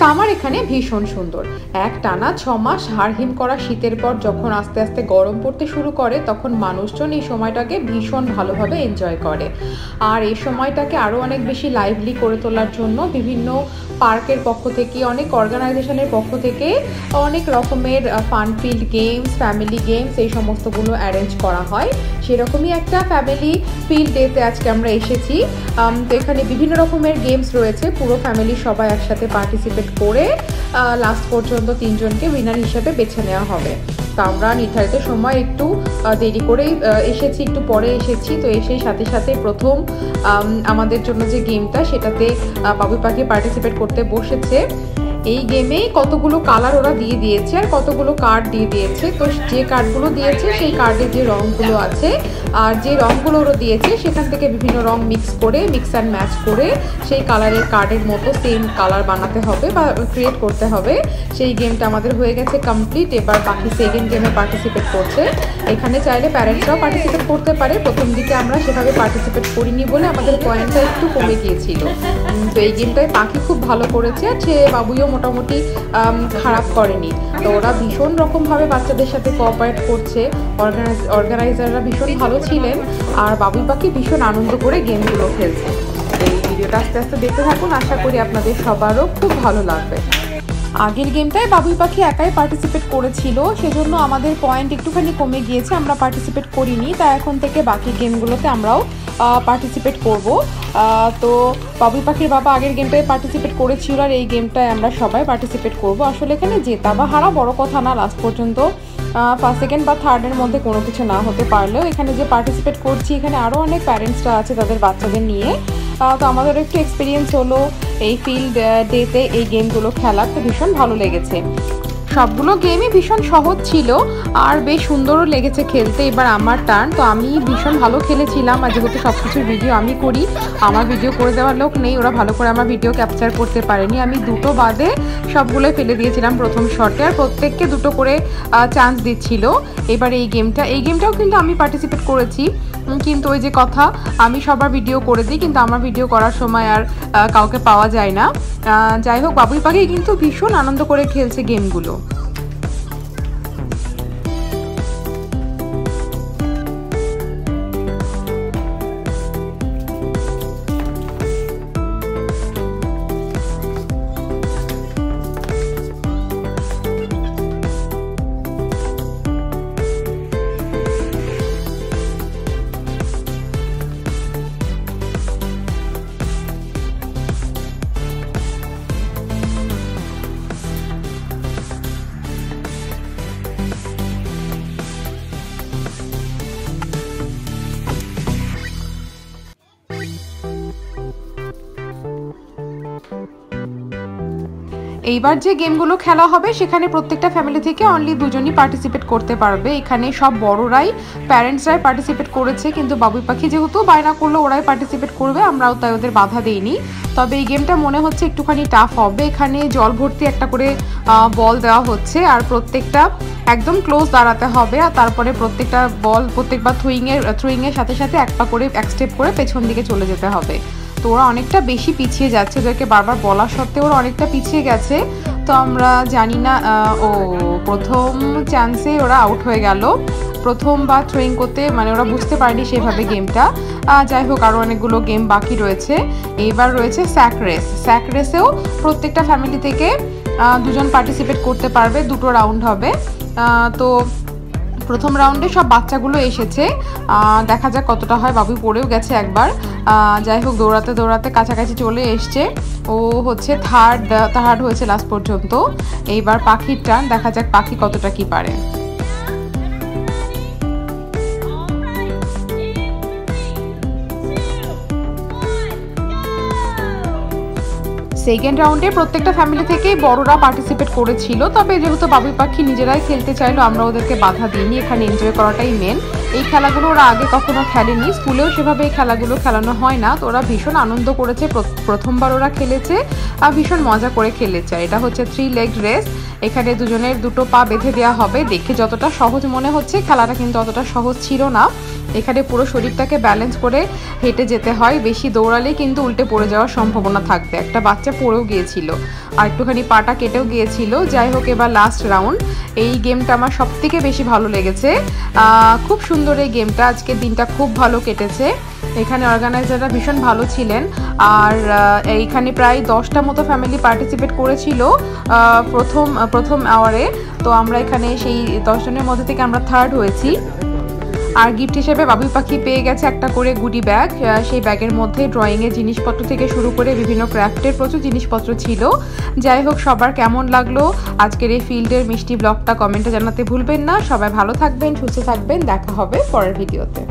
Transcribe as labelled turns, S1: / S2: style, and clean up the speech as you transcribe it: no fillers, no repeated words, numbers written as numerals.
S1: Summer এখানে ভীষণ সুন্দর। এক টানা 6 মাস হাড়হিম করা শীতের পর যখন আস্তে আস্তে গরম পড়তে শুরু করে তখন মানুষজন এই সময়টাকে ভীষণ ভালোভাবে এনজয় করে। আর এই সময়টাকে আরও অনেক বেশি লাইভলি করে তোলার জন্য বিভিন্ন পার্কের পক্ষ থেকে, অনেক অর্গানাইজেশনের পক্ষ থেকে অনেক রকমের ফানফিল্ড গেমস, ফ্যামিলি গেমস এই সমস্তগুলো অ্যারেঞ্জ করা হয়। সেরকমই একটা ফ্যামিলি ফিল্ড ডেতে আজকে আমরা এসেছি। তো এখানে বিভিন্ন রকমের গেমস রয়েছে। পুরো ফ্যামিলি সবাই একসাথে পার্টিসিপেট করে লাস্ট পর্যন্ত 3 জনকে উইনার হিসেবে বেছে নেওয়া হবে। তো আমরা নির্ধারিত সময় একটু দেরি করেই এসেছি, একটু পরে এসেছি। তো এসেই সাথে সাথে প্রথম আমাদের জন্য যে গেমটা সেটাতে বাবুই পাখি পার্টিসিপেট করতে বসেছে। এই গেমে কতগুলো কালার ওরা দিয়ে দিয়েছে আর কতগুলো কার্ড দিয়ে দিয়েছে। তো যে কার্ডগুলো দিয়েছে সেই কার্ডে যে রঙগুলো আছে আর যে রঙগুলো ওরা দিয়েছে সেখান থেকে বিভিন্ন রঙ মিক্স অ্যান্ড ম্যাচ করে সেই কালারের কার্ডের মতো সেম কালার বানাতে হবে বা ক্রিয়েট করতে হবে। সেই গেমটা আমাদের হয়ে গেছে কমপ্লিট। এবার বাকি সেকেন্ড গেমে পার্টিসিপেট করছে। এখানে চাইলে প্যারেন্টসরাও পার্টিসিপেট করতে পারে। প্রথম দিকে আমরা সেভাবে পার্টিসিপেট করিনি বলে আমাদের পয়েন্টটা একটু কমে গিয়েছিল। তো এই গেমটায় পাখি খুব ভালো করেছে আর সে বাবুইও মোটামুটি খারাপ করেনি। তো ওরা ভীষণ রকমভাবে বাচ্চাদের সাথে কোঅপারেট করছে। অর্গানাইজাররা ভীষণ ভালো ছিলেন আর বাবুই পাখি ভীষণ আনন্দ করে গেমগুলো খেলছে। এই ভিডিওটা আস্তে আস্তে দেখতে থাকুন, আশা করি আপনাদের সবারও খুব ভালো লাগবে। আগের গেমটায় বাবুই পাখি একাই পার্টিসিপেট করেছিল, সেজন্য আমাদের পয়েন্ট একটুখানি কমে গিয়েছে, আমরা পার্টিসিপেট করিনি। তাই এখন থেকে বাকি গেমগুলোতে আমরাও পার্টিসিপেট করব। তো বাবুই পাখির বাবা আগের গেমটায় পার্টিসিপেট করেছিল আর এই গেমটায় আমরা সবাই পার্টিসিপেট করব। আসলে এখানে জেতা বা হারা বড় কথা না, লাস্ট পর্যন্ত ফার্স্ট, সেকেন্ড বা থার্ডের মধ্যে কোনো কিছু না হতে পারলেও এখানে যে পার্টিসিপেট করছি এখানে আরও অনেক প্যারেন্টসরা আছে তাদের বাচ্চাদের নিয়ে। তো আমাদের একটু এক্সপিরিয়েন্স হলো এই ফিল্ড ডেতে এই গেমগুলো খেলার, তো ভীষণ ভালো লেগেছে। সবগুলো গেমই ভীষণ সহজ ছিল আর বেশ সুন্দরও লেগেছে খেলতে। এবার আমার টার্ন। তো আমি ভীষণ ভালো খেলেছিলাম আর যেহেতু সব কিছুর ভিডিও আমি করি, আমার ভিডিও করে দেওয়ার লোক নেই, ওরা ভালো করে আমার ভিডিও ক্যাপচার করতে পারেনি। আমি দুটো বাদে সবগুলোই ফেলে দিয়েছিলাম প্রথম শটে আর প্রত্যেককে দুটো করে চান্স দিচ্ছিল। এবার এই গেমটাও কিন্তু আমি পার্টিসিপেট করেছি, কিন্তু ওই যে কথা, আমি সবার ভিডিও করে দিই কিন্তু আমার ভিডিও করার সময় আর কাউকে পাওয়া যায় না। যাই হোক, বাবুই পাখি কিন্তু ভীষণ আনন্দ করে খেলছে গেমগুলো। এইবার যে গেমগুলো খেলা হবে সেখানে প্রত্যেকটা ফ্যামিলি থেকে অনলি 2 জনই পার্টিসিপেট করতে পারবে। এখানে সব বড়রাই, প্যারেন্টসরাই পার্টিসিপেট করেছে, কিন্তু বাবুই পাখি যেহেতু বায়না করলো ওরাই পার্টিসিপেট করবে, আমরাও তাই ওদের বাধা দেইনি। তবে এই গেমটা মনে হচ্ছে একটুখানি টাফ হবে। এখানে জল ভর্তি একটা করে বল দেওয়া হচ্ছে আর প্রত্যেকটা একদম ক্লোজ দাঁড়াতে হবে আর তারপরে প্রত্যেকটা বল প্রত্যেকবার থ্রোয়িংয়ের সাথে সাথে এক স্টেপ করে পেছন দিকে চলে যেতে হবে। তো ওরা অনেকটা বেশি পিছিয়ে যাচ্ছে, ওদেরকে বারবার বলা সত্ত্বেও ওরা অনেকটা পিছিয়ে গেছে। তো আমরা জানি না, প্রথম চান্সে ওরা আউট হয়ে গেল। প্রথমবার থ্রোয়িং করতে মানে ওরা বুঝতে পারেনি সেভাবে গেমটা। যাই হোক, আরও অনেকগুলো গেম বাকি রয়েছে। এইবার রয়েছে স্যাক রেসেও প্রত্যেকটা ফ্যামিলি থেকে 2 জন পার্টিসিপেট করতে পারবে, 2টো রাউন্ড হবে। তো প্রথম রাউন্ডে সব বাচ্চাগুলো এসেছে, দেখা যাক কতটা হয়। বাবু পড়েও গেছে একবার। যাই হোক, দৌড়াতে দৌড়াতে কাছাকাছি চলে এসছে। ও হচ্ছে থার্ড হয়েছে লাস্ট পর্যন্ত। এইবার পাখির টার্ন, দেখা যাক পাখি কতটা কি পারে। সেকেন্ড রাউন্ডে প্রত্যেকটা ফ্যামিলি থেকেই বড়রা পার্টিসিপেট করেছিল, তবে যেহেতু বাবুই পাখি নিজেরাই খেলতে চাইলো আমরা ওদেরকে বাধা দিইনি, এখানে এনজয় করাটাই মেন। এই খেলাগুলো ওরা আগে কখনো খেলেনি, স্কুলেও সেভাবে এই খেলাগুলো খেলানো হয় না। তো ওরা ভীষণ আনন্দ করেছে, প্রথমবার ওরা খেলেছে আর ভীষণ মজা করে খেলেছে। এটা হচ্ছে 3 লেগ রেস। এখানে দুজনের দুটো পা বেঁধে দেওয়া হবে। দেখে যতটা সহজ মনে হচ্ছে, খেলাটা কিন্তু অতটা সহজ ছিল না। এখানে পুরো শরীরটাকে ব্যালেন্স করে হেঁটে যেতে হয়, বেশি দৌড়ালেই কিন্তু উল্টে পড়ে যাওয়ার সম্ভাবনা থাকবে। একটা বাচ্চা পড়েও গিয়েছিল আর একটুখানি পাটা কেটেও গিয়েছিল। যাই হোক, এবার লাস্ট রাউন্ড। এই গেমটা আমার সবথেকে বেশি ভালো লেগেছে, খুব সুন্দর এই গেমটা। আজকের দিনটা খুব ভালো কেটেছে। এখানে অর্গানাইজাররা ভীষণ ভালো ছিলেন। আর এইখানে প্রায় 10টা মতো ফ্যামিলি পার্টিসিপেট করেছিল প্রথম আওয়ারে। তো আমরা এখানে সেই 10 জনের মধ্যে থেকে আমরা 3rd হয়েছি। আর গিফট হিসেবে বাবুই পাখি পেয়ে গেছে একটা করে গুডি ব্যাগ। সেই ব্যাগের মধ্যে ড্রয়িংয়ের জিনিসপত্র থেকে শুরু করে বিভিন্ন ক্রাফটের প্রচুর জিনিসপত্র ছিল। যাই হোক, সবার কেমন লাগলো আজকের এই ফিল্ডের মিষ্টি ব্লগটা কমেন্টে জানাতে ভুলবেন না। সবাই ভালো থাকবেন, সুস্থ থাকবেন, দেখা হবে পরের ভিডিওতে।